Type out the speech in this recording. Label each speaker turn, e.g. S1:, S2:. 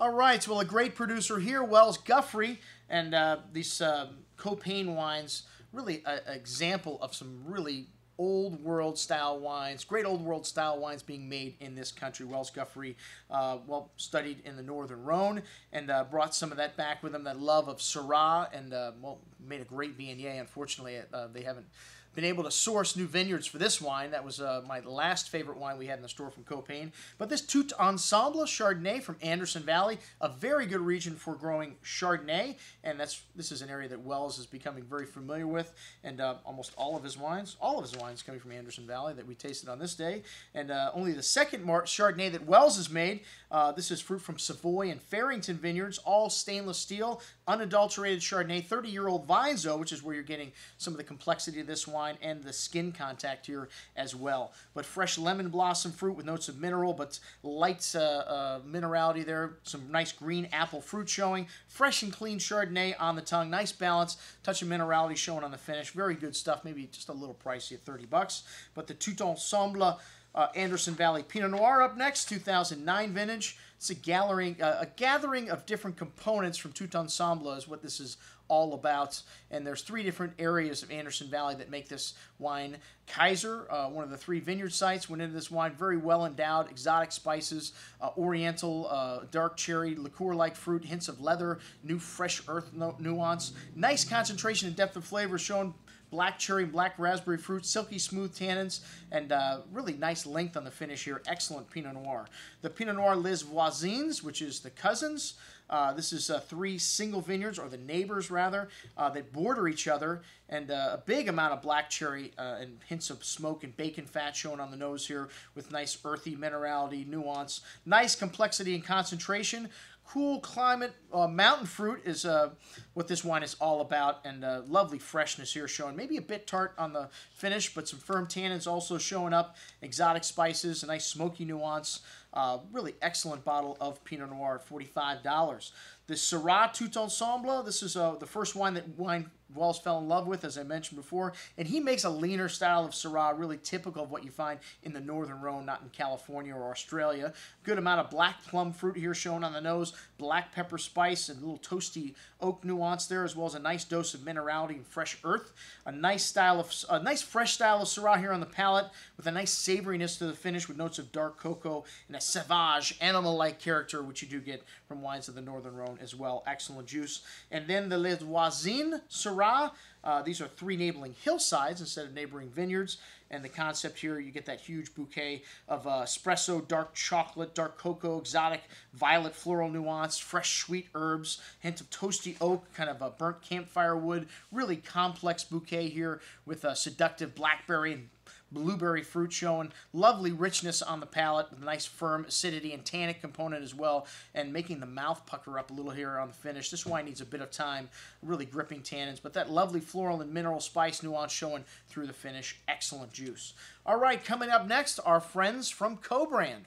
S1: All right, well, a great producer here, Wells Guthrie, and these Copain wines, really an example of some really old world style wines, great old world style wines being made in this country. Wells Guthrie, well, studied in the Northern Rhone and brought some of that back with him, that love of Syrah, and well, made a great Viognier. Unfortunately, they haven't been able to source new vineyards for this wine. That was my last favorite wine we had in the store from Copain. But this Tout Ensemble Chardonnay from Anderson Valley, a very good region for growing Chardonnay, and this is an area that Wells is becoming very familiar with, and almost all of his wines coming from Anderson Valley that we tasted on this day, and only the second Chardonnay that Wells has made. This is fruit from Savoy and Farrington vineyards, all stainless steel, unadulterated Chardonnay, 30-year-old vines though, which is where you're getting some of the complexity of this wine and the skin contact here as well. But fresh lemon blossom fruit with notes of mineral, but light minerality there. Some nice green apple fruit showing. Fresh and clean Chardonnay on the tongue. Nice balance. Touch of minerality showing on the finish. Very good stuff. Maybe just a little pricey at $30. But the Tout Ensemble Anderson Valley Pinot Noir up next, 2009 vintage. It's a gathering of different components from Tout Ensemble is what this is all about. And there's three different areas of Anderson Valley that make this wine. Kaiser, one of the three vineyard sites, went into this wine. Very well endowed, exotic spices, oriental, dark cherry, liqueur-like fruit, hints of leather, new fresh earth nuance. Nice concentration and depth of flavor shown. Black cherry, black raspberry fruit, silky smooth tannins, and really nice length on the finish here. Excellent Pinot Noir. The Pinot Noir Les Voisins, which is the cousins. This is three single vineyards, or the neighbors rather, that border each other, and a big amount of black cherry and hints of smoke and bacon fat shown on the nose here with nice earthy minerality, nuance. Nice complexity and concentration. Cool climate, mountain fruit is what this wine is all about, and lovely freshness here showing. Maybe a bit tart on the finish, but some firm tannins also showing up. Exotic spices, a nice smoky nuance. Really excellent bottle of Pinot Noir at $45. The Syrah Tout Ensemble, this is the first wine that Wells fell in love with, as I mentioned before, and he makes a leaner style of Syrah, really typical of what you find in the Northern Rhone, not in California or Australia. Good amount of black plum fruit here shown on the nose, black pepper spice, and a little toasty oak nuance there, as well as a nice dose of minerality and fresh earth. A nice fresh style of Syrah here on the palate, with a nice savoriness to the finish, with notes of dark cocoa and a sauvage, animal-like character, which you do get from wines of the Northern Rhone as well. Excellent juice. And then the Les Voisins Syrah. These are three neighboring hillsides instead of neighboring vineyards. And the concept here, you get that huge bouquet of espresso, dark chocolate, dark cocoa, exotic violet floral nuance, fresh sweet herbs, hint of toasty oak, kind of a burnt campfire wood. Really complex bouquet here with a seductive blackberry and blueberry fruit showing. Lovely richness on the palate with a nice firm acidity and tannic component as well, and making the mouth pucker up a little here on the finish. This wine needs a bit of time, really gripping tannins, but that lovely floral and mineral spice nuance showing through the finish. Excellent juice. All right, coming up next, our friends from Cobrand.